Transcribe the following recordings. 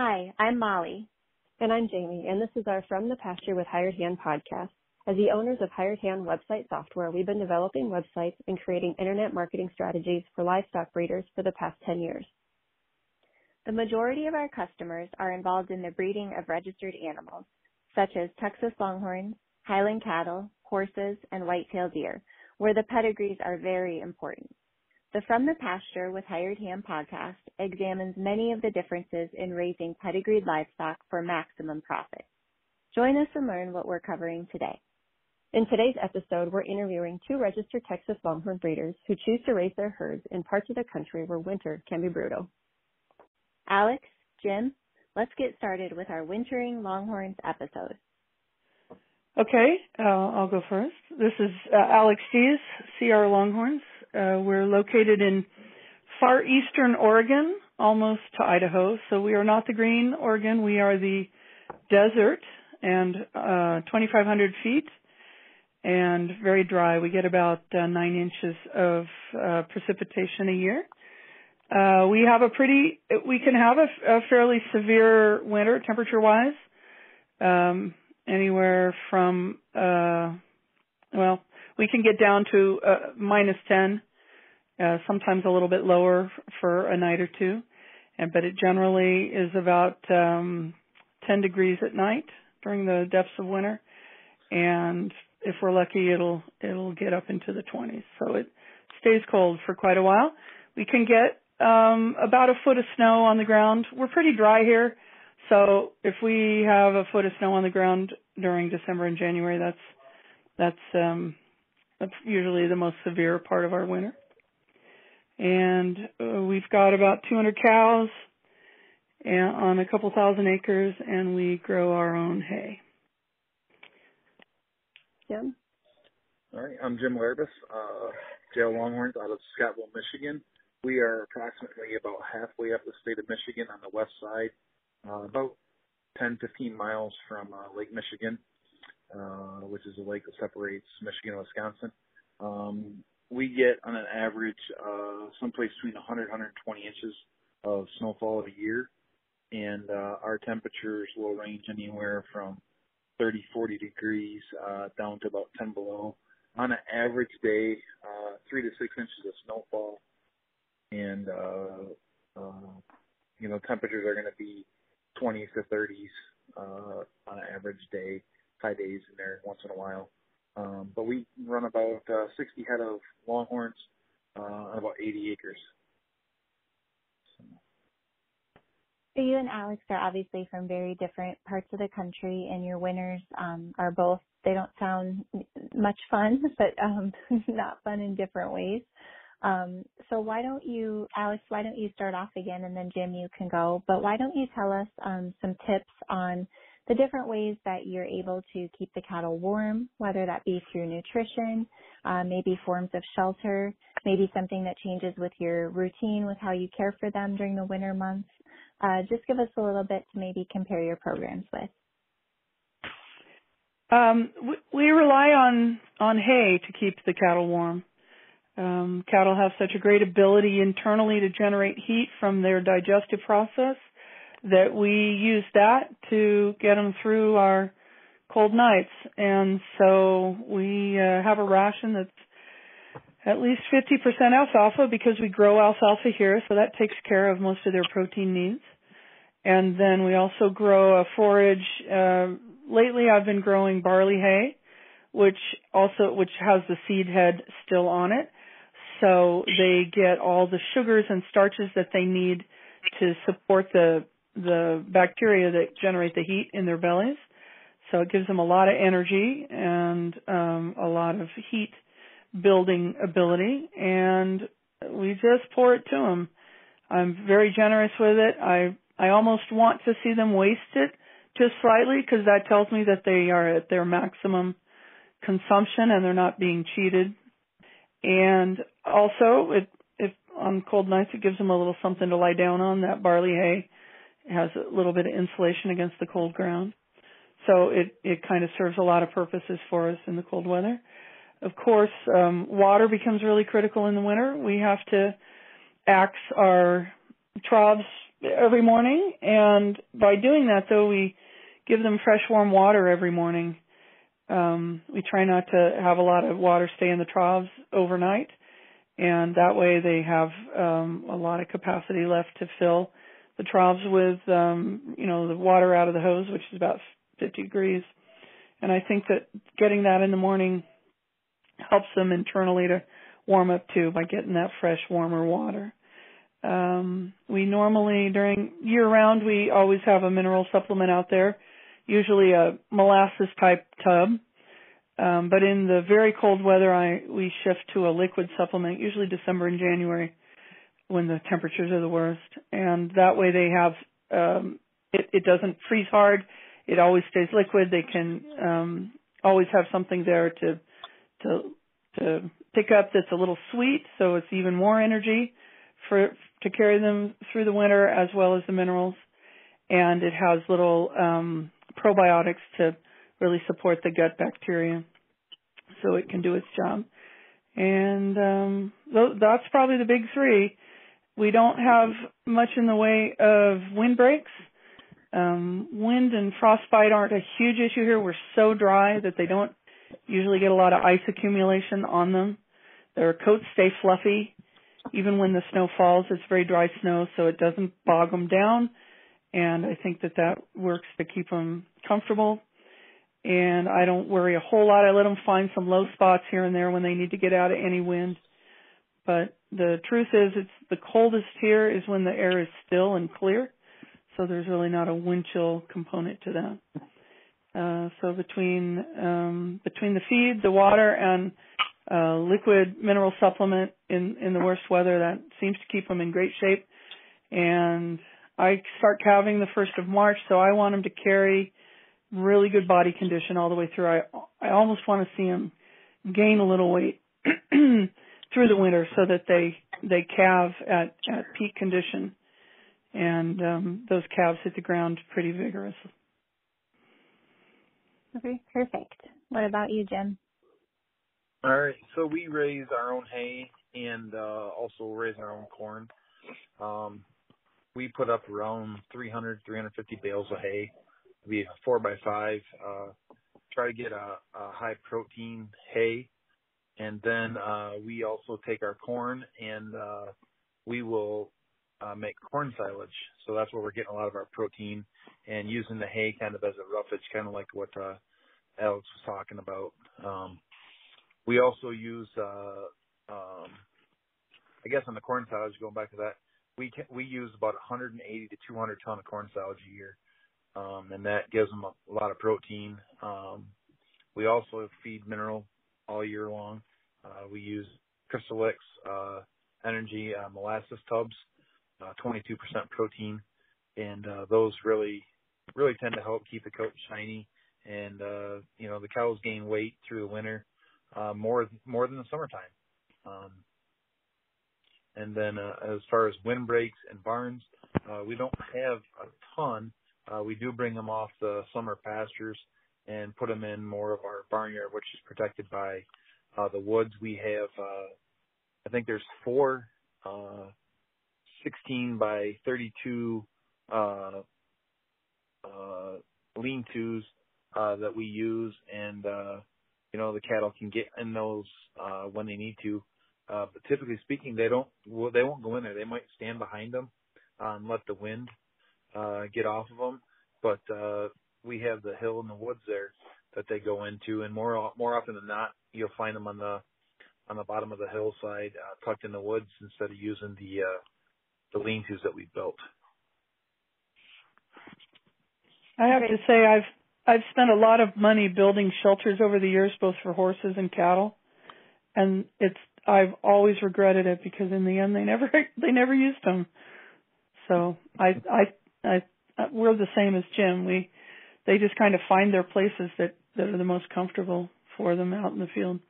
Hi, I'm Molly. And I'm Jamie, and this is our From the Pasture with Hired Hand podcast. As the owners of Hired Hand website software, we've been developing websites and creating internet marketing strategies for livestock breeders for the past 10 years. The majority of our customers are involved in the breeding of registered animals, such as Texas Longhorns, Highland cattle, horses, and white-tailed deer, where the pedigrees are very important. The From the Pasture with Hired Hand podcast examines many of the differences in raising pedigreed livestock for maximum profit. Join us and learn what we're covering today. In today's episode, we're interviewing two registered Texas Longhorn breeders who choose to raise their herds in parts of the country where winter can be brutal. Alex, Jim, let's get started with our Wintering Longhorns episode. Okay, I'll go first. This is Alex Dees, CR Longhorns. We're located in far eastern Oregon, almost to Idaho. So we are not the green Oregon. We are the desert and 2,500 feet and very dry. We get about 9 inches of precipitation a year. We can have a fairly severe winter temperature-wise. Anywhere from, we can get down to minus 10, sometimes a little bit lower for a night or two. But it generally is about 10 degrees at night during the depths of winter. And if we're lucky, it'll get up into the 20s. So it stays cold for quite a while. We can get about a foot of snow on the ground. We're pretty dry here. So if we have a foot of snow on the ground during December and January, that's usually the most severe part of our winter. And we've got about 200 cows on a couple thousand acres, and we grow our own hay. Jim? All right, I'm Jim Lehrbass, JL Longhorns out of Scottville, Michigan. We are approximately about halfway up the state of Michigan on the west side. About 10, 15 miles from Lake Michigan, which is a lake that separates Michigan and Wisconsin. We get, on an average, someplace between 100 and 120 inches of snowfall a year, and our temperatures will range anywhere from 30, 40 degrees down to about 10 below. On an average day, 3 to 6 inches of snowfall, and temperatures are going to be 20s to 30s on an average day, high days in there once in a while. But we run about 60 head of Longhorns on about 80 acres. So you and Alex are obviously from very different parts of the country, and your winters are both, they don't sound much fun, but not fun in different ways. So Alex, why don't you start off again, and then Jim, you can go. But why don't you tell us some tips on the different ways that you're able to keep the cattle warm, whether that be through nutrition, maybe forms of shelter, maybe something that changes with your routine with how you care for them during the winter months. Just give us a little bit to maybe compare your programs with. We rely on hay to keep the cattle warm. Cattle have such a great ability internally to generate heat from their digestive process that we use that to get them through our cold nights. And so we have a ration that's at least 50% alfalfa because we grow alfalfa here, so that takes care of most of their protein needs. And then we also grow a forage. Lately I've been growing barley hay, which has the seed head still on it. So they get all the sugars and starches that they need to support the bacteria that generate the heat in their bellies. So it gives them a lot of energy and a lot of heat building ability, and we just pour it to them. I'm very generous with it. I almost want to see them waste it just slightly because that tells me that they are at their maximum consumption and they're not being cheated. And also, if on cold nights, it gives them a little something to lie down on. That barley hay has a little bit of insulation against the cold ground. So it kind of serves a lot of purposes for us in the cold weather. Of course, water becomes really critical in the winter. We have to axe our troughs every morning, and by doing that, though, we give them fresh, warm water every morning. We try not to have a lot of water stay in the troughs overnight, and that way they have a lot of capacity left to fill the troughs with, the water out of the hose, which is about 50 degrees. And I think that getting that in the morning helps them internally to warm up too by getting that fresh, warmer water. We normally, during year-round, we always have a mineral supplement out there, usually a molasses-type tub. But in the very cold weather, we shift to a liquid supplement, usually December and January when the temperatures are the worst. And that way they have, it doesn't freeze hard. It always stays liquid. They can always have something there to pick up that's a little sweet, so it's even more energy to carry them through the winter, as well as the minerals. And it has little probiotics to really support the gut bacteria, so it can do its job. And that's probably the big three. We don't have much in the way of windbreaks. Wind and frostbite aren't a huge issue here. We're so dry that they don't usually get a lot of ice accumulation on them. Their coats stay fluffy. Even when the snow falls, it's very dry snow, so it doesn't bog them down. And I think that works to keep them comfortable. And I don't worry a whole lot. I let them find some low spots here and there when they need to get out of any wind. But the truth is, it's the coldest here is when the air is still and clear. So there's really not a wind chill component to that. So between the feed, the water, and liquid mineral supplement in the worst weather, that seems to keep them in great shape. And I start calving the 1st of March, so I want them to carry really good body condition all the way through. I almost want to see them gain a little weight through the winter so that they calve at peak condition, and those calves hit the ground pretty vigorously. Okay, perfect. What about you, Jim? All right, so we raise our own hay and also raise our own corn. We put up around 350 bales of hay. We 4x5. Try to get a high protein hay, and then we also take our corn and we will make corn silage. So that's where we're getting a lot of our protein, and using the hay kind of as a roughage, kind of like what Alex was talking about. We also use, I guess on the corn silage, going back to that, we use about 180 to 200 ton of corn silage a year, and that gives them a lot of protein. We also feed mineral all year long. We use Crystal X Energy molasses tubs, 22% protein, and those really tend to help keep the coat shiny. And the cows gain weight through the winter more than the summertime. And then as far as windbreaks and barns, we don't have a ton. We do bring them off the summer pastures and put them in more of our barnyard, which is protected by the woods. We have, I think there's 4 16 by 32 lean-tos that we use, and the cattle can get in those when they need to. But typically speaking, they won't go in there. They might stand behind them and let the wind get off of them. But we have the hill and the woods there that they go into, and more often than not, you'll find them on the bottom of the hillside, tucked in the woods, instead of using the lean-tos that we've built. I have to say I've spent a lot of money building shelters over the years, both for horses and cattle, and I've always regretted it because in the end they never used them. So we're the same as Jim. They just kind of find their places that are the most comfortable for them out in the field.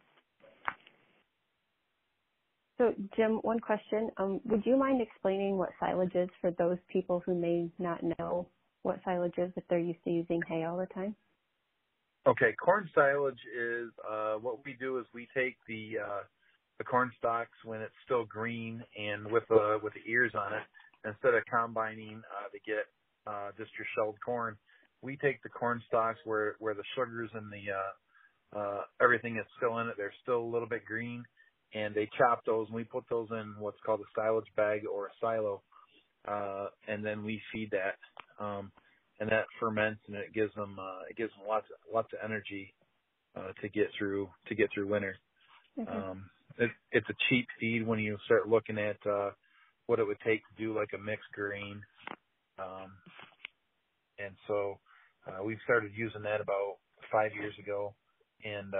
So, Jim, one question. Would you mind explaining what silage is for those people who may not know what silage is if they're used to using hay all the time? Okay, corn silage is what we do is we take the corn stalks when it's still green and with the ears on it, instead of combining to get just your shelled corn, we take the corn stalks where the sugars and the everything is still in it. They're still a little bit green, and they chop those, and we put those in what's called a silage bag or a silo, and then we feed that, and that ferments, and it gives them lots of energy to get through winter. Okay. It's a cheap feed when you start looking at what it would take to do like a mixed grain, and so we've started using that about 5 years ago, and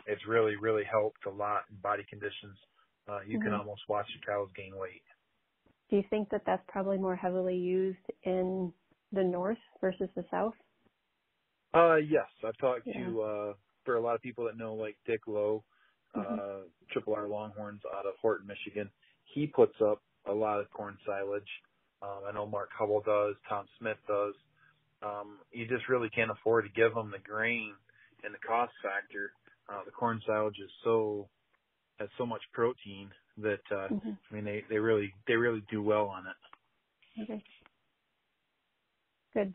it's really helped a lot in body conditions. You can almost watch your cows gain weight. Do you think that that's probably more heavily used in the north versus the south? Yes, I've talked to for a lot of people that know, like Dick Lowe, Triple R Longhorns out of Horton, Michigan. He puts up a lot of corn silage. I know Mark Hubble does, Tom Smith does. You just really can't afford to give them the grain and the cost factor. The corn silage has so much protein that I mean they really do well on it. Okay. Good.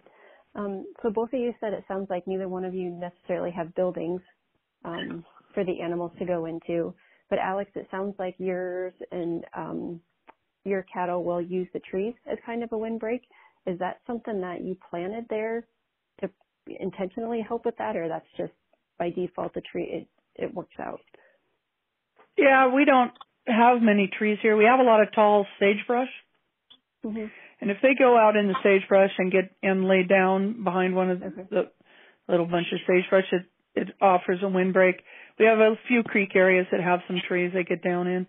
So both of you said it sounds like neither one of you necessarily have buildings for the animals to go into. But Alex, it sounds like yours and your cattle will use the trees as kind of a windbreak. Is that something that you planted there to intentionally help with that, or that's just by default the tree, it works out? Yeah, we don't have many trees here. We have a lot of tall sagebrush. And if they go out in the sagebrush and lay down behind one of the little bunch of sagebrush, it offers a windbreak. We have a few creek areas that have some trees they get down in.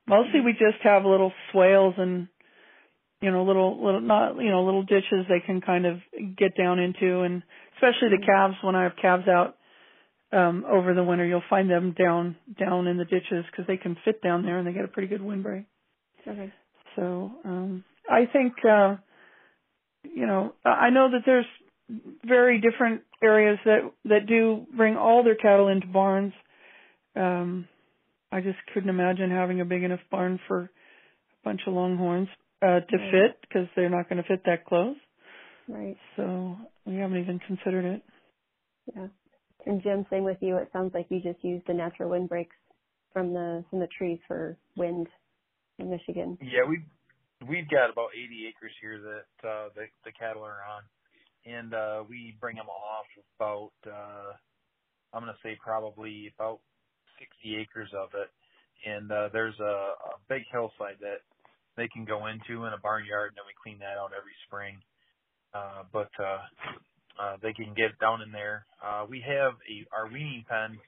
Mostly we just have little swales and little ditches they can kind of get down into, and especially the calves. When I have calves out over the winter, you'll find them down in the ditches because they can fit down there and they get a pretty good windbreak. Okay. So I think I know that there's very different areas that do bring all their cattle into barns. I just couldn't imagine having a big enough barn for a bunch of Longhorns to fit, because they're not going to fit that close. Right. So we haven't even considered it. Yeah. And Jim, same with you. It sounds like you just use the natural windbreaks from the trees for wind in Michigan. Yeah, we've got about 80 acres here that the cattle are on, and we bring them off about I'm going to say probably about 60 acres of it, and there's a big hillside that they can go into in a barnyard, and then we clean that out every spring. But they can get down in there. We have our weaning pen.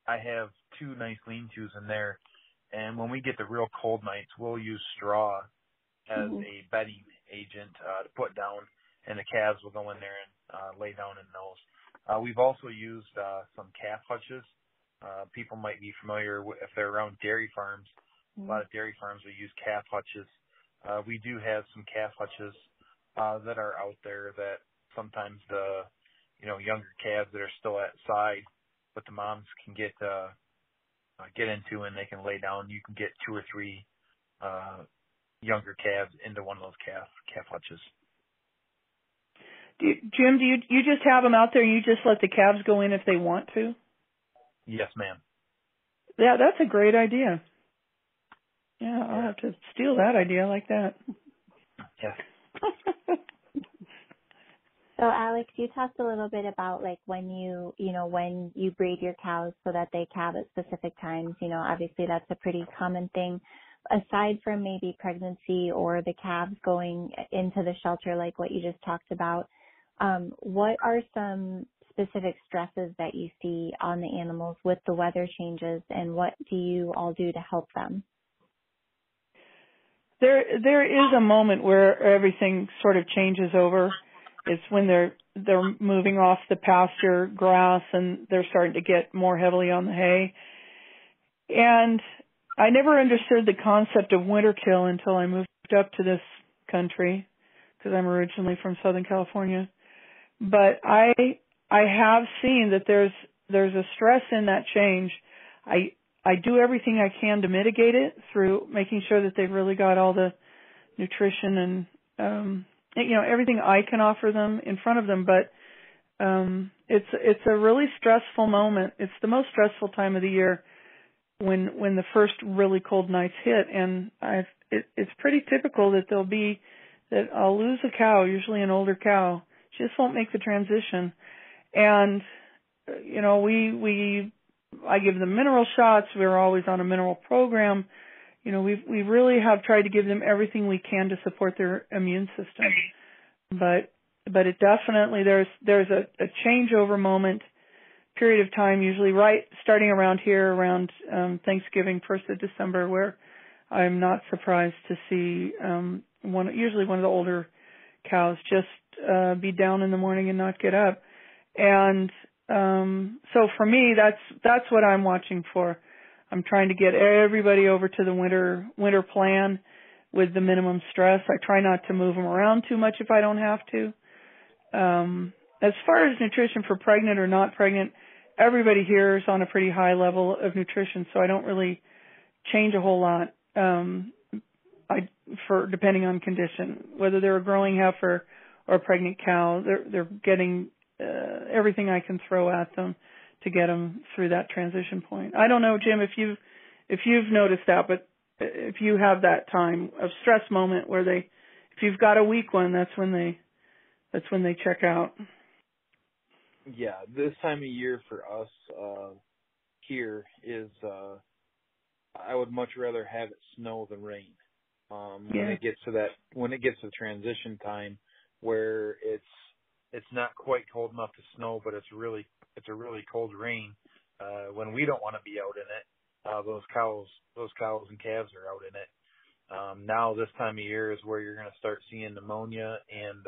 I have 2 nice lean-tos in there, and when we get the real cold nights, we'll use straw as a bedding agent to put down, and the calves will go in there and lay down in those. We've also used some calf hutches. People might be familiar with, if they're around dairy farms. A lot of dairy farms will use calf hutches. We do have some calf hutches that are out there that sometimes the younger calves that are still outside, but the moms can get into, and they can lay down. You can get 2 or 3 younger calves into one of those calf hutches. Jim, do you just have them out there and you just let the calves go in if they want to? Yes, ma'am. Yeah, that's a great idea. Yeah, I'll have to steal that idea. I like that. Yes. So Alex, you talked a little bit about like when you breed your cows so that they calve at specific times. Obviously that's a pretty common thing. Aside from maybe pregnancy or the calves going into the shelter like what you just talked about, what are some specific stresses that you see on the animals with the weather changes, and what do you all do to help them? There is a moment where everything sort of changes over. It's when they're moving off the pasture grass and they're starting to get more heavily on the hay. And I never understood the concept of winter kill until I moved up to this country, because I'm originally from Southern California. But I have seen that there's a stress in that change. I do everything I can to mitigate it through making sure that they've really got all the nutrition and everything I can offer them in front of them. But it's a really stressful moment. It's the most stressful time of the year when the first really cold nights hit, and it's pretty typical that I'll lose a cow, usually an older cow. She just won't make the transition. And I give them mineral shots. We're always on a mineral program. We really have tried to give them everything we can to support their immune system. But it definitely, there's a changeover moment, period of time, usually right starting around here, around Thanksgiving, 1st of December, where I'm not surprised to see usually one of the older cows just be down in the morning and not get up. And so for me, that's what I'm watching for. I'm trying to get everybody over to the winter plan with the minimum stress. I try not to move them around too much if I don't have to. As far as nutrition for pregnant or not pregnant, everybody here is on a pretty high level of nutrition, so I don't really change a whole lot for depending on condition. Whether they're a growing heifer or a pregnant cow, they're getting everything I can throw at them to get them through that transition point. I don't know, Jim, if you've noticed that, but if you have that time of stress moment where if you've got a weak one, that's when they check out. Yeah, this time of year for us here is I would much rather have it snow than rain. When it gets to transition time where it's not quite cold enough to snow, but it's a really cold rain. When we don't want to be out in it, those cows and calves are out in it. Now this time of year is where you're going to start seeing pneumonia and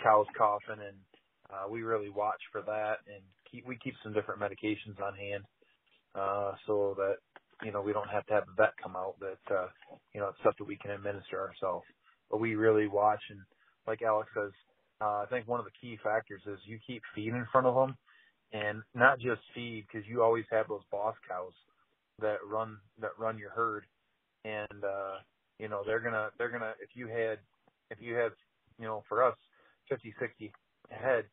cows coughing, and we really watch for that, and we keep some different medications on hand so that we don't have to have a vet come out. That it's stuff that we can administer ourselves. But we really watch, and like Alex says, I think one of the key factors is you keep feed in front of them, and not just feed, because you always have those boss cows that run your herd, and they're gonna if you had for us 50, 60 head,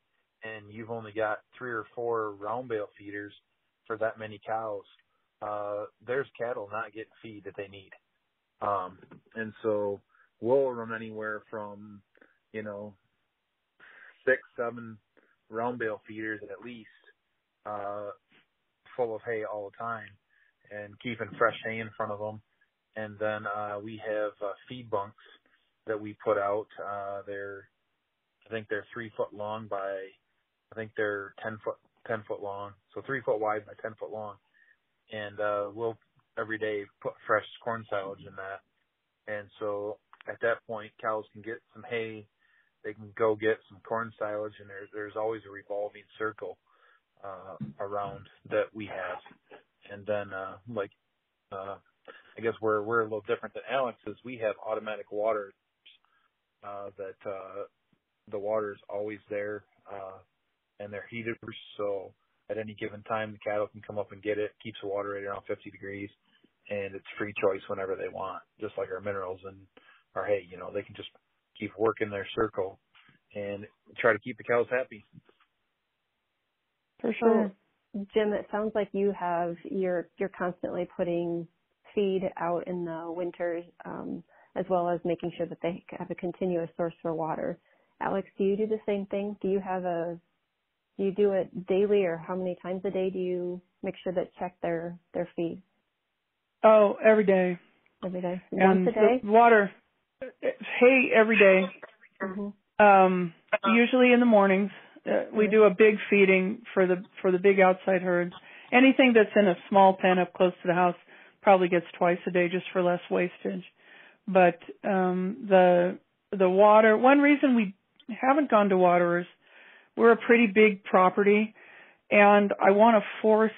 and you've only got 3 or 4 round bale feeders for that many cows, there's cattle not getting feed that they need, and so we'll run anywhere from 6, 7 round bale feeders at least, full of hay all the time, and keeping fresh hay in front of them. And then we have feed bunks that we put out. I think they're 3 foot long by, I think they're 10 foot long, so 3 foot wide by 10 foot long. And we'll every day put fresh corn silage in that. And so at that point, cows can get some hay. They can go get some corn silage, and there's always a revolving circle around that we have. And then, I guess we're a little different than Alex is. We have automatic water that the water is always there, and they're heated, so at any given time the cattle can come up and get it. Keeps the water right around 50 degrees, and it's free choice whenever they want, just like our minerals and our hay. They can just keep working their circle and try to keep the cows happy. For sure. So, Jim, it sounds like you're constantly putting feed out in the winters, as well as making sure that they have a continuous source for water. Alex, do you do the same thing? Do you do it daily, or how many times a day do you make sure that check their feed? Oh, every day. Every day. Once a day? Water, hay every day. Mm-hmm. Usually in the mornings. We do a big feeding for the big outside herds. Anything that's in a small pen up close to the house probably gets twice a day, just for less wastage. But the water, one reason we haven't gone to water is we're a pretty big property, and I want to force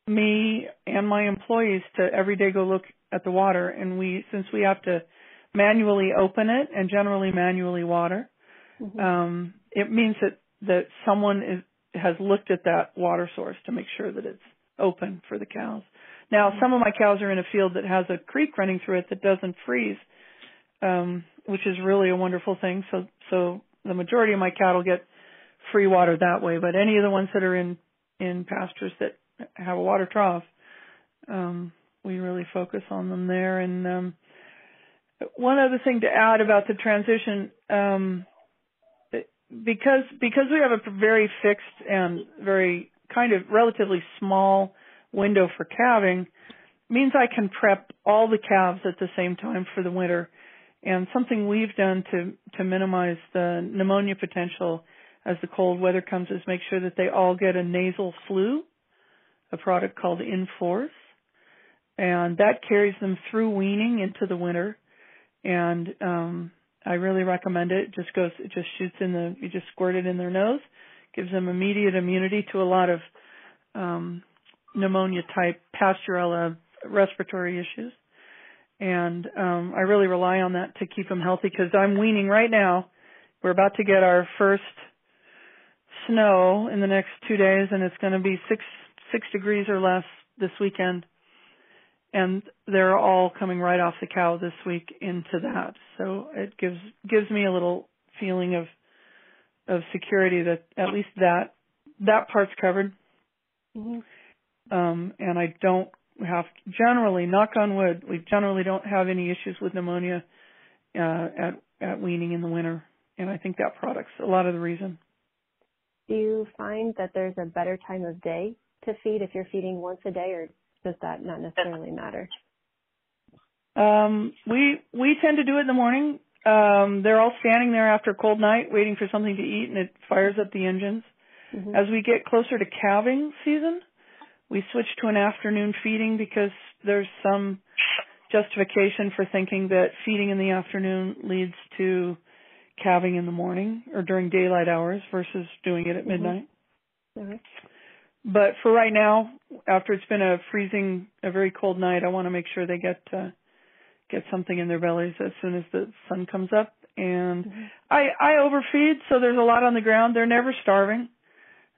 me and my employees to every day go look at the water. And since we have to manually open it and generally manually water, it means that someone has looked at that water source to make sure that open for the cows. Now, some of my cows are in a field that has a creek running through it that doesn't freeze, which is really a wonderful thing. So the majority of my cattle get free water that way. But any of the ones that are in pastures that have a water trough, we really focus on them there. And one other thing to add about the transition, because we have a very fixed and very kind of relatively small window for calving, means I can prep all the calves at the same time for the winter. And something we've done to minimize the pneumonia potential as the cold weather comes is make sure that they all get a nasal flu, a product called Inforce, and that carries them through weaning into the winter. And I really recommend it. It just shoots you just squirt it in their nose, gives them immediate immunity to a lot of pneumonia type Pasteurella respiratory issues. And I really rely on that to keep them healthy because I'm weaning right now. We're about to get our first snow in the next 2 days, and it's going to be six degrees or less this weekend. And they're all coming right off the cow this week into that. So it gives me a little feeling of security that at least that part's covered. Mm-hmm. And I don't have, generally, knock on wood, we generally don't have any issues with pneumonia at weaning in the winter. And I think that product's a lot of the reason. Do you find that there's a better time of day to feed if you're feeding once a day, or does that not necessarily matter? We tend to do it in the morning. They're all standing there after a cold night waiting for something to eat, and it fires up the engines. Mm-hmm. As we get closer to calving season, we switch to an afternoon feeding because there's some justification for thinking that feeding in the afternoon leads to calving in the morning or during daylight hours versus doing it at midnight. Mm-hmm. But for right now, after it's been a very cold night, I want to make sure they get something in their bellies as soon as the sun comes up. And I overfeed, so there's a lot on the ground. They're never starving.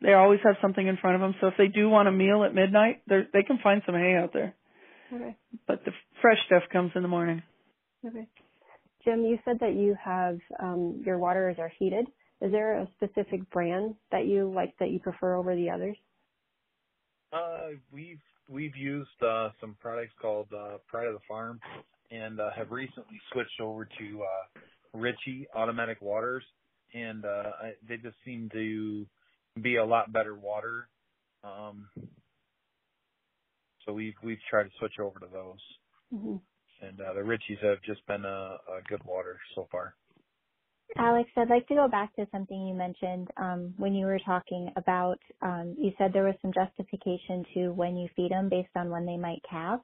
They always have something in front of them. So if they do want a meal at midnight, they can find some hay out there. Okay. But the fresh stuff comes in the morning. Okay. Jim, you said that you have your waters are heated. Is there a specific brand that you like that you prefer over the others? We've used some products called Pride of the Farm, and have recently switched over to Ritchie automatic waters, and they just seem to be a lot better water. So we've tried to switch over to those, and the Ritchies have just been a good water so far. Alex, I'd like to go back to something you mentioned when you were talking about, you said there was some justification to when you feed them based on when they might calve.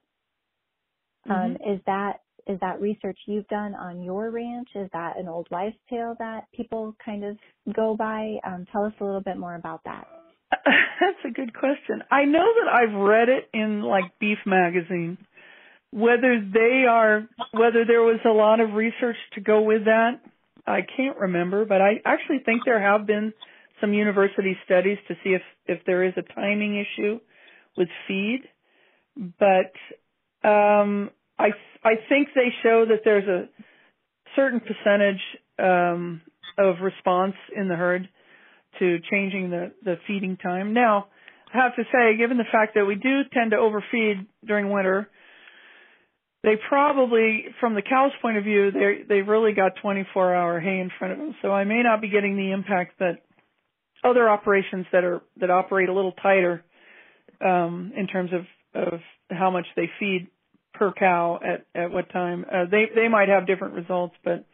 Is that research you've done on your ranch? Is that an old wives' tale that people kind of go by? Tell us a little bit more about that. That's a good question. I know that I've read it in like Beef Magazine. Whether there was a lot of research to go with that, I can't remember, but I actually think there have been some university studies to see if there is a timing issue with feed. But I think they show that there's a certain percentage of response in the herd to changing the feeding time. Now, I have to say, given the fact that we do tend to overfeed during winter, they probably, from the cow's point of view, they've really got 24-hour hay in front of them. So I may not be getting the impact that other operations that operate a little tighter in terms of how much they feed per cow at what time. They might have different results, but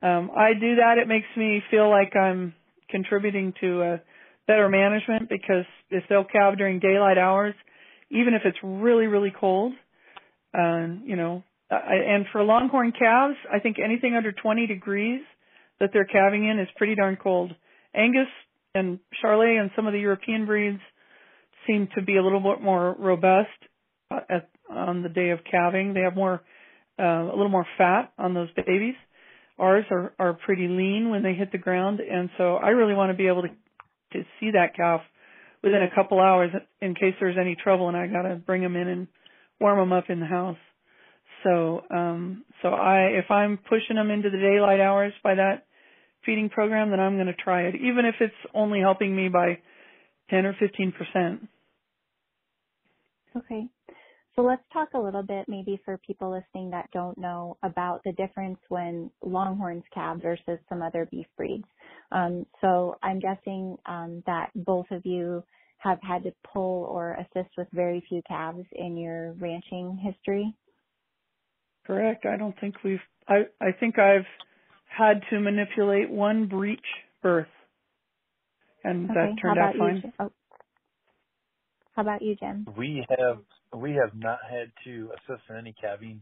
I do that. It makes me feel like I'm contributing to better management because if they'll calve during daylight hours, even if it's really, really cold, and for Longhorn calves, I think anything under 20 degrees that they're calving in is pretty darn cold. Angus and Charolais and some of the European breeds seem to be a little bit more robust on the day of calving. They have a little more fat on those babies. Ours are pretty lean when they hit the ground, and so I really want to be able to see that calf within a couple hours in case there's any trouble and I got to bring them in and warm them up in the house. So if I'm pushing them into the daylight hours by that feeding program, then I'm going to try it, even if it's only helping me by 10 or 15%. Okay. So let's talk a little bit maybe for people listening that don't know about the difference when Longhorns calve versus some other beef breeds. So I'm guessing that both of you have had to pull or assist with very few calves in your ranching history. Correct. I don't think I think I've had to manipulate one breech birth, and okay. that turned out fine. How about you, Jim? We have not had to assist in any calving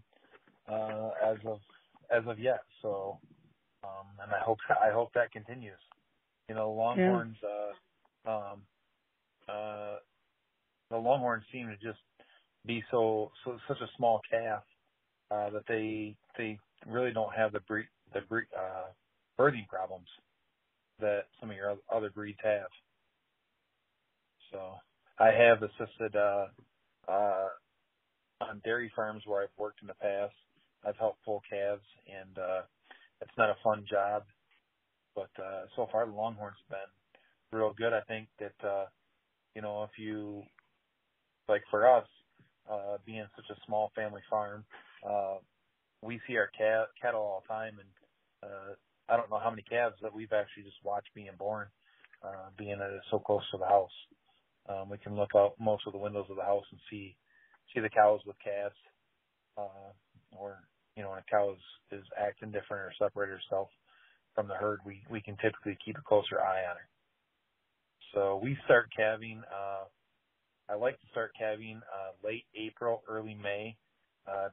as of yet. So, and I hope that continues. You know, Longhorns. Yeah. The Longhorns seem to just be such a small calf that they really don't have the birthing problems that some of your other breeds have. So I have assisted on dairy farms where I've worked in the past. I've helped pull calves, and it's not a fun job. But so far, the Longhorns have been real good. I think that if you, like for us, being such a small family farm, we see our cattle all the time, and I don't know how many calves that we've actually just watched being born, being that it's so close to the house. We can look out most of the windows of the house and see the cows with calves, or when a cow is acting different or separated herself from the herd, we can typically keep a closer eye on her. So we start calving. I like to start calving late April, early May,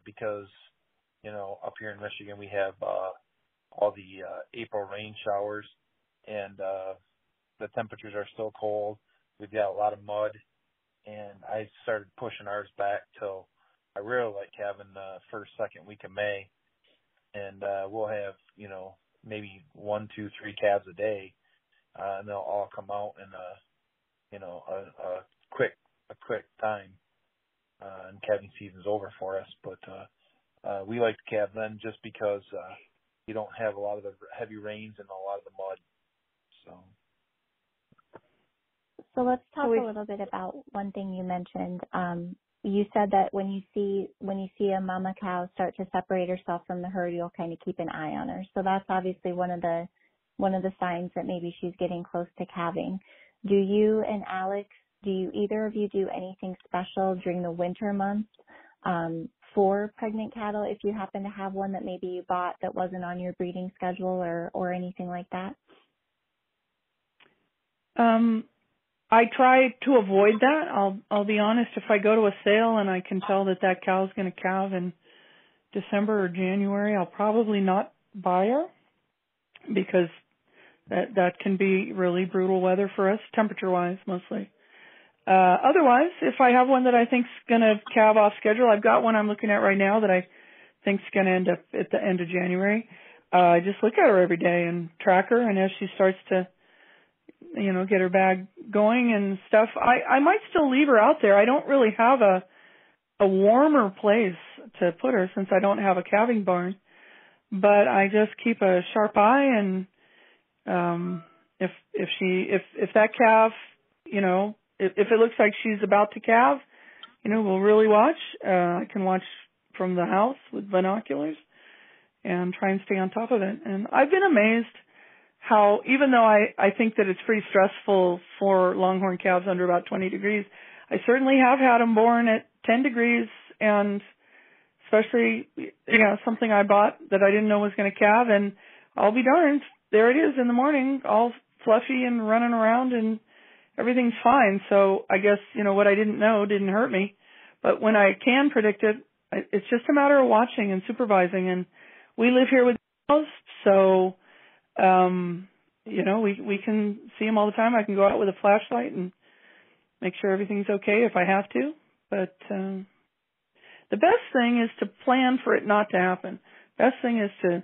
because up here in Michigan we have all the April rain showers, and the temperatures are still cold. We've got a lot of mud, and I started pushing ours back till I really like having the first, second week of May, and we'll have maybe 1, 2, 3 calves a day, and they'll all come out in a quick time, and calving season's over for us. But we like to calve then just because you don't have a lot of the heavy rains and a lot of the mud. So let's talk a little bit about one thing you mentioned. You said that when you see a mama cow start to separate herself from the herd, you'll kind of keep an eye on her. So that's obviously one of the signs that maybe she's getting close to calving. Do you and Alex, either of you do anything special during the winter months for pregnant cattle if you happen to have one that maybe you bought that wasn't on your breeding schedule or anything like that? I try to avoid that. I'll be honest. If I go to a sale and I can tell that cow's going to calve in December or January, I'll probably not buy her, because that can be really brutal weather for us, temperature-wise mostly. Otherwise, if I have one that I think's going to calve off schedule, I've got one I'm looking at right now that I think's going to end up at the end of January. I just look at her every day and track her, and as she starts to get her bag going and stuff, I might still leave her out there. I don't really have a warmer place to put her since I don't have a calving barn, but I just keep a sharp eye, and if that calf, if it looks like she's about to calve, we'll really watch. I can watch from the house with binoculars and try and stay on top of it. And I've been amazed how, even though I think that it's pretty stressful for Longhorn calves under about 20 degrees, I certainly have had them born at 10 degrees, and especially, something I bought that I didn't know was going to calve, and I'll be darned, there it is in the morning, all fluffy and running around, and everything's fine. So I guess, what I didn't know didn't hurt me. But when I can predict it, it's just a matter of watching and supervising. And we live here with cows, so we can see them all the time. I can go out with a flashlight and make sure everything's okay if I have to. But the best thing is to plan for it not to happen. Best thing is to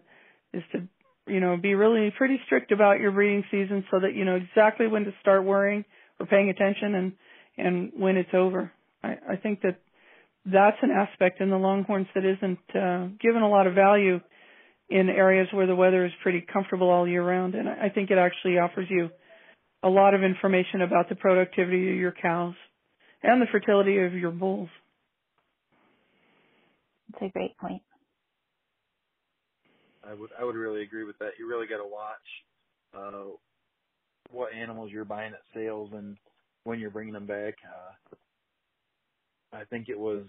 be really pretty strict about your breeding season, so that you know exactly when to start worrying or paying attention and when it's over. I think that's an aspect in the Longhorns that isn't given a lot of value in areas where the weather is pretty comfortable all year round. And I think it actually offers you a lot of information about the productivity of your cows and the fertility of your bulls. That's a great point. I would really agree with that. You really got to watch what animals you're buying at sales and when you're bringing them back. I think it was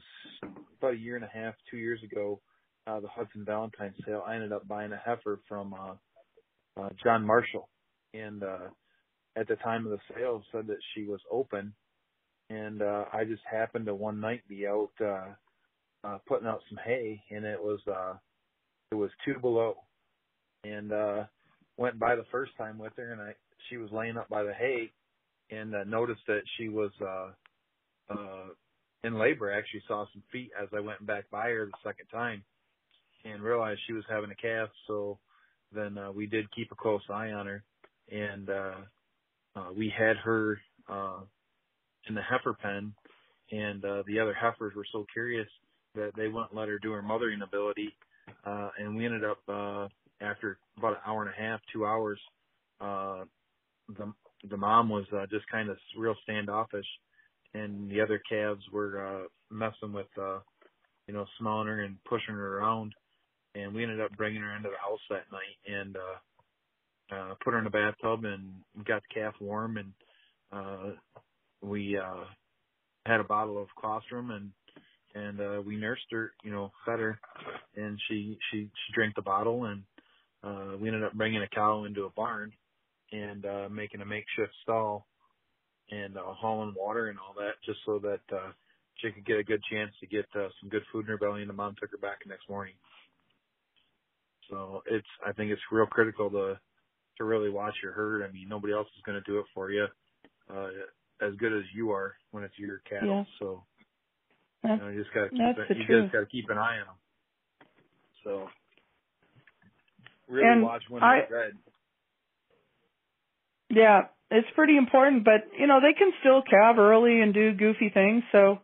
about a year and a half, 2 years ago, the Hudson Valentine sale. I ended up buying a heifer from John Marshall, and at the time of the sale said that she was open, and I just happened to one night be out putting out some hay, and it was 2 below, and went by the first time with her, and she was laying up by the hay, and noticed that she was in labor. I actually saw some feet as I went back by her the second time, and realized she was having a calf. So then we did keep a close eye on her, and we had her in the heifer pen, and the other heifers were so curious that they wouldn't let her do her mothering ability, and we ended up after about an hour and a half, 2 hours, the mom was just kind of real standoffish, and the other calves were messing with smelling her and pushing her around, and we ended up bringing her into the house that night and put her in the bathtub and got the calf warm, and we had a bottle of colostrum and we nursed her, fed her, and she drank the bottle, and we ended up bringing a cow into a barn and making a makeshift stall and hauling water and all that, just so that she could get a good chance to get some good food in her belly, and the mom took her back the next morning. So I think it's real critical to really watch your herd. I mean, nobody else is going to do it for you as good as you are when it's your cattle. Yeah. So you just got to keep an eye on them. So really watch when they're fed. Yeah, it's pretty important, but they can still calve early and do goofy things. So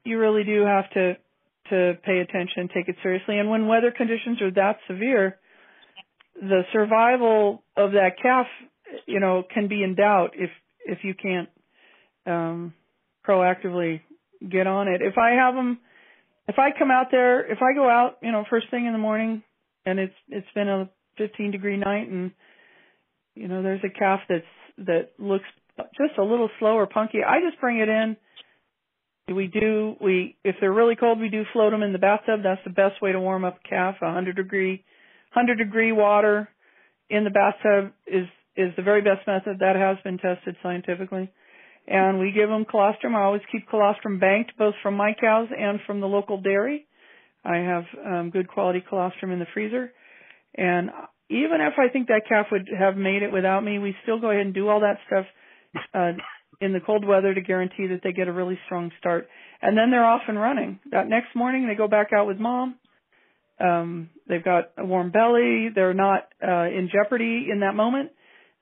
you really do have to pay attention, take it seriously. And when weather conditions are that severe, the survival of that calf, can be in doubt if you can't proactively get on it. If I come out there, if I go out, first thing in the morning, and it's been a 15-degree night, and there's a calf that looks just a little slow or punky, I just bring it in. If they're really cold, we do float them in the bathtub. That's the best way to warm up a calf. 100-degree water in the bathtub is the very best method. That has been tested scientifically. And we give them colostrum. I always keep colostrum banked, both from my cows and from the local dairy. I have good quality colostrum in the freezer. And even if I think that calf would have made it without me, we still go ahead and do all that stuff in the cold weather to guarantee that they get a really strong start. And then they're off and running. That next morning, they go back out with mom. They've got a warm belly. They're not in jeopardy in that moment.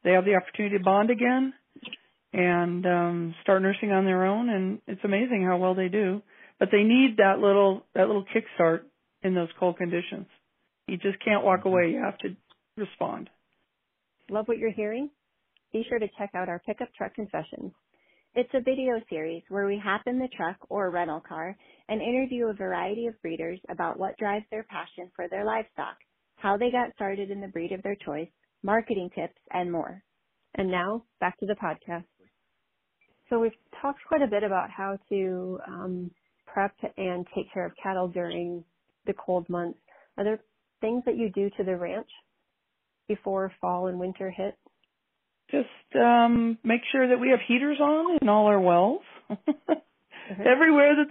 They have the opportunity to bond again and start nursing on their own, and it's amazing how well they do. But they need that little kickstart in those cold conditions. You just can't walk away. You have to respond. Love what you're hearing? Be sure to check out our Pickup Truck Confessions. It's a video series where we hop in the truck or rental car and interview a variety of breeders about what drives their passion for their livestock, how they got started in the breed of their choice, marketing tips, and more. And now, back to the podcast. So we've talked quite a bit about how to prep and take care of cattle during the cold months. Are there things that you do to the ranch before fall and winter hit? Just make sure that we have heaters on in all our wells. Mm-hmm. Everywhere that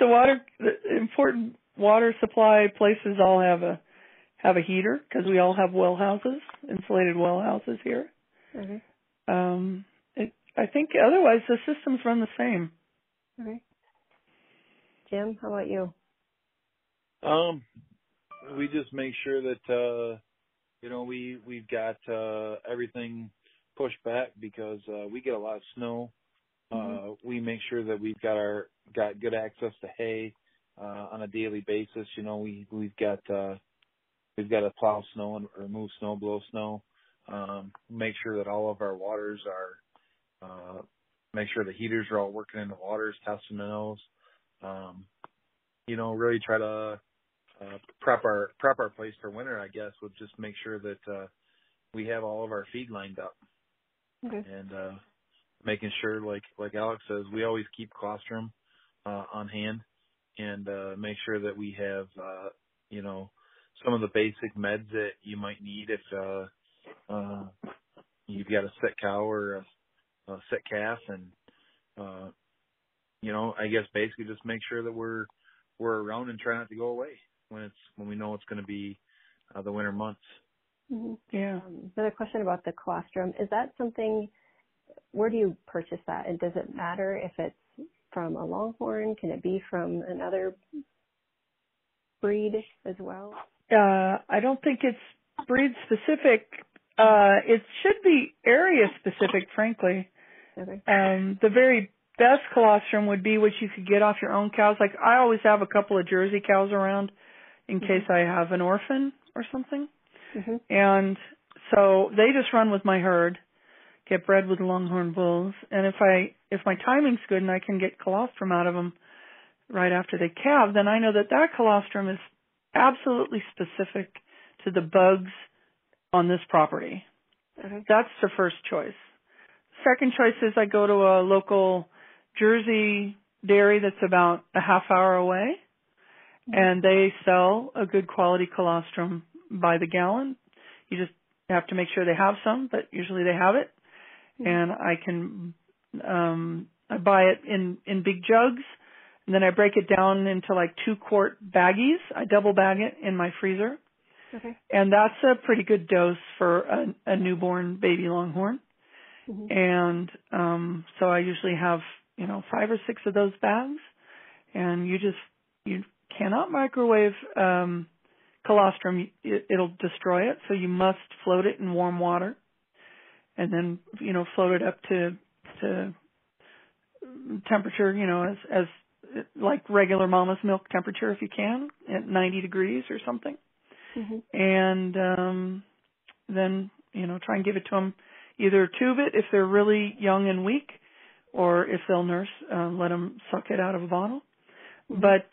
the important water supply places all have a heater, because we all have well houses, insulated well houses here. Mm-hmm. I think otherwise the systems run the same. Okay. Jim, how about you? We just make sure that we've got everything pushed back, because we get a lot of snow We make sure that we've got good access to hay on a daily basis. You know, we've got to plow snow and remove snow, blow snow. Make sure that all of our waters are. Make sure the heaters are all working in the waters, testing those. You know, really try to prep our place for winter. I guess would just make sure that we have all of our feed lined up. Okay. And making sure, like Alex says, we always keep colostrum on hand, and make sure that we have, you know, some of the basic meds that you might need if you've got a sick cow or a sick calf, and you know, I guess basically just make sure that we're around and try not to go away when we know it's going to be the winter months. Mm-hmm. Yeah. Another question about the colostrum. Is that something, where do you purchase that? And does it matter if it's from a Longhorn? Can it be from another breed as well? I don't think it's breed specific. It should be area specific, frankly. Okay. The very best colostrum would be what you could get off your own cows. Like I always have a couple of Jersey cows around in case I have an orphan or something. Mm-hmm. And so they just run with my herd, get bred with Longhorn bulls. And if my timing's good and I can get colostrum out of them right after they calve, then I know that colostrum is absolutely specific to the bugs on this property. Okay. That's the first choice. Second choice is I go to a local Jersey dairy that's about a half hour away, and they sell a good quality colostrum by the gallon. You just have to make sure they have some, but usually they have it. And I can I buy it in big jugs, and then I break it down into like 2-quart baggies. I double bag it in my freezer. Okay. And that's a pretty good dose for a newborn baby Longhorn. Mm-hmm. And so I usually have, 5 or 6 of those bags, and you cannot microwave colostrum. It'll destroy it, so you must float it in warm water, and then float it up to temperature, as like regular mama's milk temperature if you can, at 90 degrees or something. Mm-hmm. And then try and give it to them. Either tube it if they're really young and weak, or if they'll nurse, let them suck it out of a bottle. Mm-hmm. But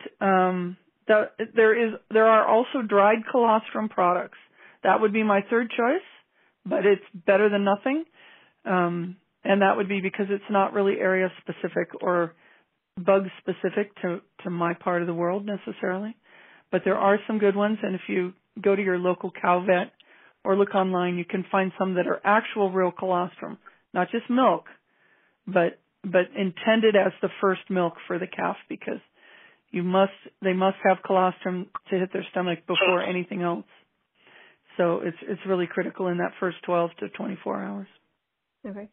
there are also dried colostrum products. That would be my third choice, but it's better than nothing. And that would be because it's not really area specific or bug specific to my part of the world necessarily. But there are some good ones, and if you go to your local cow vet or look online, you can find some that are actual real colostrum, not just milk, but intended as the first milk for the calf, because they must have colostrum to hit their stomach before anything else. So it's really critical in that first 12 to 24 hours. Okay.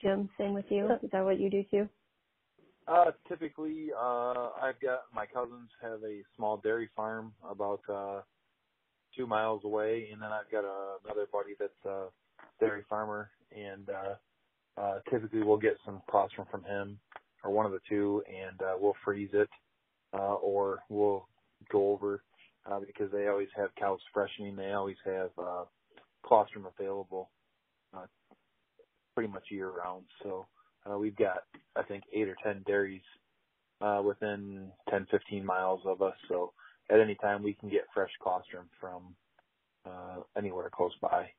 Jim, same with you. Is that what you do too? Typically, I've got my cousins have a small dairy farm about 2 miles away, and then I've got another buddy that's a dairy farmer, and typically we'll get some colostrum from him or one of the two, and we'll freeze it, or we'll go over because they always have cows freshening. They always have colostrum available pretty much year round. So we've got, I think, 8 or 10 dairies within 10, 15 miles of us. So at any time we can get fresh colostrum from anywhere close by.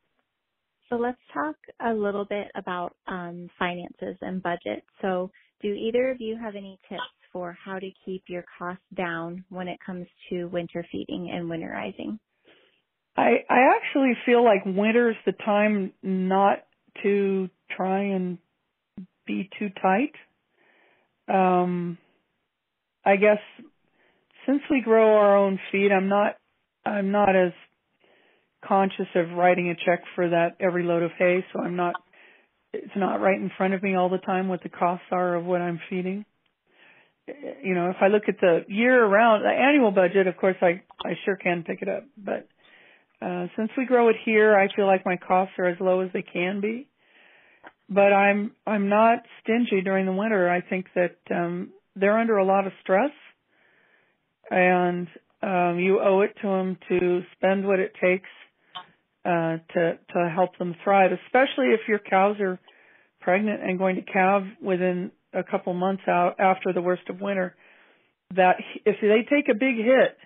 So let's talk a little bit about finances and budget. So do either of you have any tips for how to keep your costs down when it comes to winter feeding and winterizing? I actually feel like winter is the time not to try and be too tight. I guess since we grow our own feed, I'm not as conscious of writing a check for that every load of hay, so it's not right in front of me all the time what the costs are of what I'm feeding. If I look at the year-round, the annual budget, of course, I sure can pick it up. But since we grow it here, I feel like my costs are as low as they can be. but I'm not stingy during the winter. I think that they're under a lot of stress, and you owe it to them to spend what it takes to help them thrive, especially if your cows are pregnant and going to calve within a couple months out after the worst of winter. That if they take a big hit,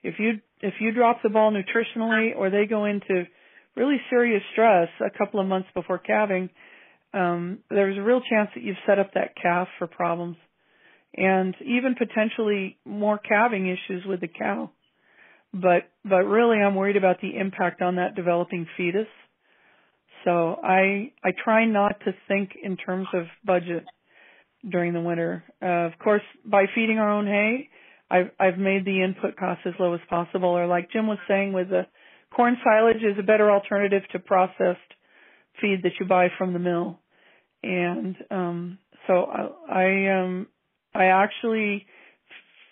if you drop the ball nutritionally, or they go into really serious stress a couple of months before calving, there's a real chance that you've set up that calf for problems, and even potentially more calving issues with the cow. But really, I'm worried about the impact on that developing fetus. So I try not to think in terms of budget during the winter. Of course, by feeding our own hay, I've made the input costs as low as possible. Or like Jim was saying, with the corn silage is a better alternative to processed feed that you buy from the mill. And so I actually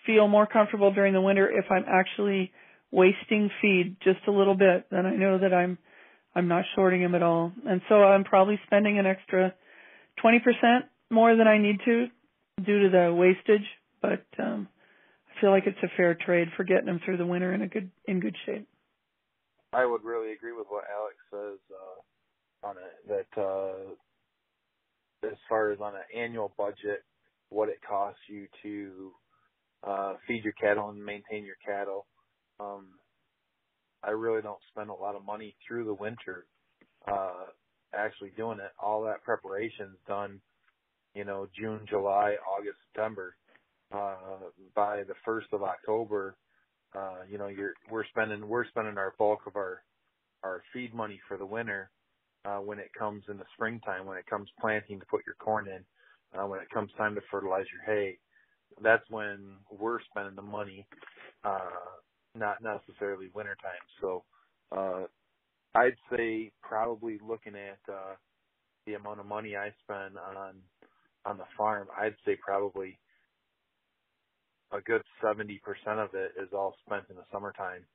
feel more comfortable during the winter if I'm actually wasting feed just a little bit. Then I know that I'm not shorting them at all. And so I'm probably spending an extra 20% more than I need to due to the wastage. But I feel like it's a fair trade for getting them through the winter in good shape. I would really agree with what Alex says on it, that as far as on an annual budget, what it costs you to feed your cattle and maintain your cattle, I really don't spend a lot of money through the winter actually doing it. All that preparation's done, June, July, August, September. By the 1st of October, we're spending our bulk of our feed money for the winter when it comes in the springtime, when it comes planting to put your corn in, when it comes time to fertilize your hay. That's when we're spending the money, not necessarily wintertime. So I'd say probably looking at the amount of money I spend on the farm, I'd say probably a good 70% of it is all spent in the summertime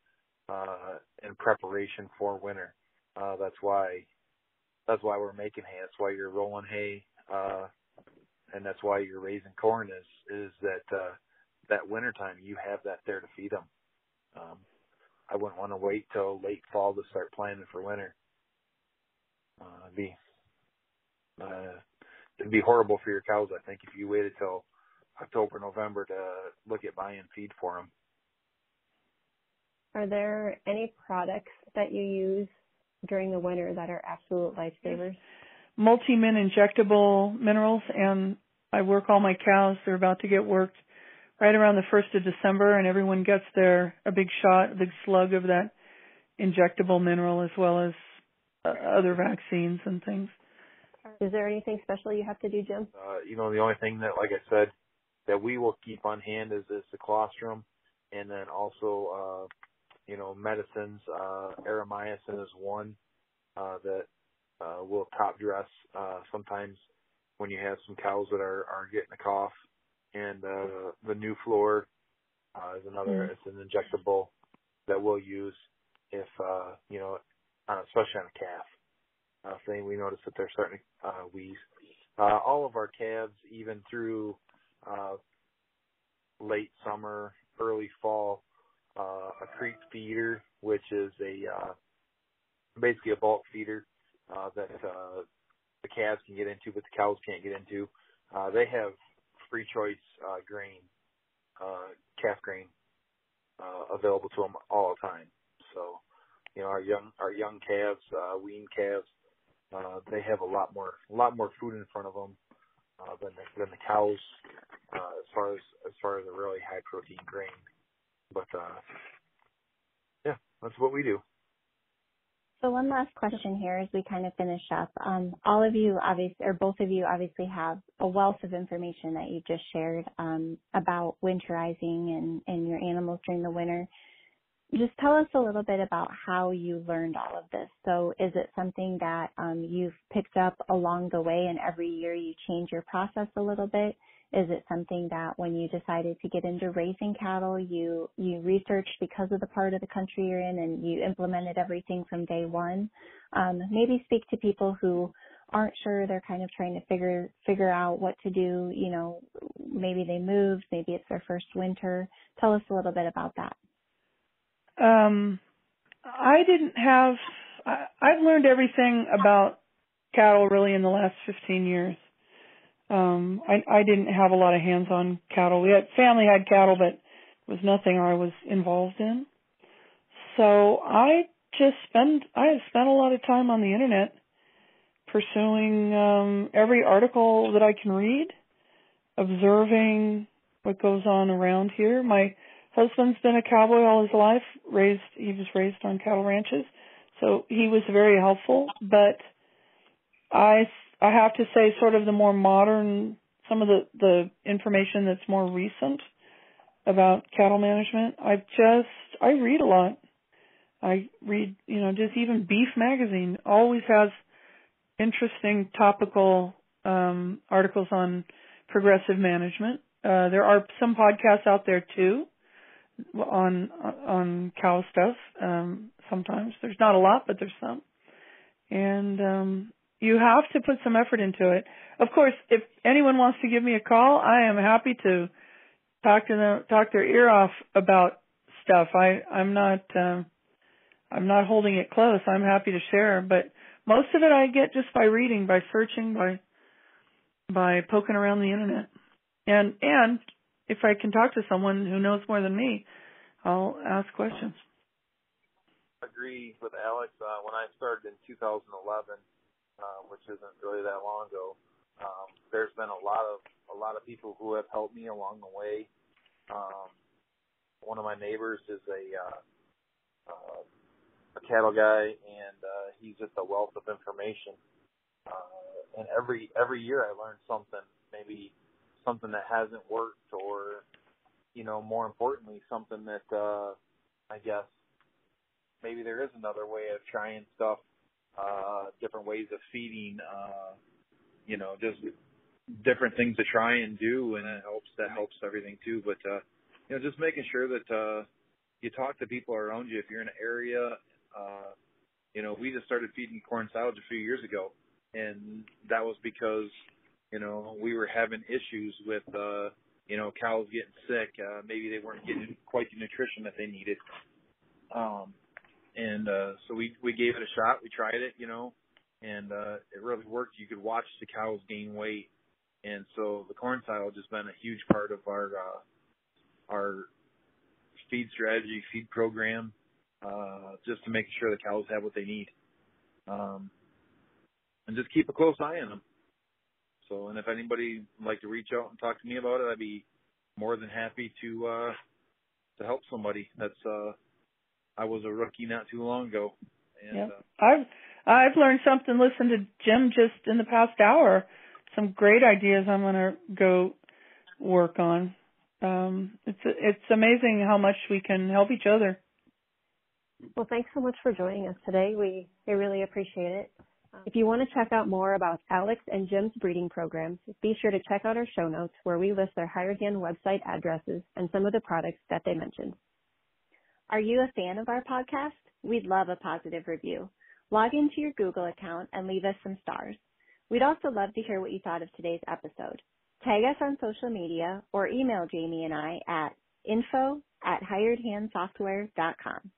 in preparation for winter. That's why we're making hay. That's why you're rolling hay, and that's why you're raising corn. Is that wintertime you have that there to feed them. I wouldn't want to wait till late fall to start planting for winter. It'd be horrible for your cows, I think, if you waited till October, November to look at buying feed for them. Are there any products that you use during the winter that are absolute lifesavers? Multi-min injectable minerals, and I work all my cows. They're about to get worked right around the 1st of December, and everyone gets a big slug of that injectable mineral, as well as other vaccines and things. Is there anything special you have to do, Jim? The only thing that, like I said, that we will keep on hand is the colostrum, and then also, medicines. Aeromycin is one that will top dress sometimes when you have some cows that are getting a cough. And the new floor is another. It's an injectable that we'll use if especially on a calf. Thing we notice that they're starting to wheeze. All of our calves, even through late summer, early fall, a creep feeder, which is basically a bulk feeder that the calves can get into, but the cows can't get into. They have free choice grain, calf grain, available to them all the time. So, our young calves, wean calves, they have a lot more food in front of them than the cows, as far as a really high protein grain. But that's what we do. So one last question here as we kind of finish up. All of you both of you obviously have a wealth of information that you just shared about winterizing and your animals during the winter. Just tell us a little bit about how you learned all of this. So is it something that you've picked up along the way, and every year you change your process a little bit? Is it something that when you decided to get into raising cattle, you researched because of the part of the country you're in and you implemented everything from day one? Maybe speak to people who aren't sure. They're kind of trying to figure out what to do. You know, maybe they moved, maybe it's their first winter. Tell us a little bit about that. I've learned everything about cattle really in the last 15 years. I didn't have a lot of hands-on cattle. Family had cattle, but it was nothing I was involved in. So I have spent a lot of time on the internet pursuing every article that I can read, observing what goes on around here. My husband's been a cowboy all his life. He was raised on cattle ranches, so he was very helpful. But I have to say, sort of the more modern, some of the information that's more recent about cattle management. I read a lot. I read, just even Beef Magazine always has interesting topical articles on progressive management. There are some podcasts out there too on cow stuff. Sometimes there's not a lot, but there's some, and you have to put some effort into it. Of course, if anyone wants to give me a call, I am happy to talk their ear off about stuff. I'm not holding it close. I'm happy to share, but most of it I get just by reading, by searching, by poking around the internet. And if I can talk to someone who knows more than me, I'll ask questions. I agree with Alex. When I started in 2011, which isn't really that long ago, there's been a lot of people who have helped me along the way. One of my neighbors is a cattle guy, and he's just a wealth of information. And every year I learn something, maybe something that hasn't worked, or more importantly, something that I guess maybe there is another way of trying stuff, different ways of feeding, just different things to try and do, and that helps everything too. But just making sure that you talk to people around you. If you're in an area, we just started feeding corn silage a few years ago, and that was because we were having issues with cows getting sick. Maybe they weren't getting quite the nutrition that they needed. So we gave it a shot. We tried it, and it really worked. You could watch the cows gain weight. And so the corn silage has been a huge part of our feed strategy, feed program, just to make sure the cows have what they need. And just keep a close eye on them. So, and if anybody would like to reach out and talk to me about it, I'd be more than happy to help somebody. I was a rookie not too long ago. And, yeah. I've learned something. Listen to Jim just in the past hour. Some great ideas I'm going to go work on. It's amazing how much we can help each other. Well, thanks so much for joining us today. We really appreciate it. If you want to check out more about Alex and Jim's breeding programs, be sure to check out our show notes where we list their Hired Hand website addresses and some of the products that they mentioned. Are you a fan of our podcast? We'd love a positive review. Log into your Google account and leave us some stars. We'd also love to hear what you thought of today's episode. Tag us on social media or email Jamie and I at info@hiredhandsoftware.com.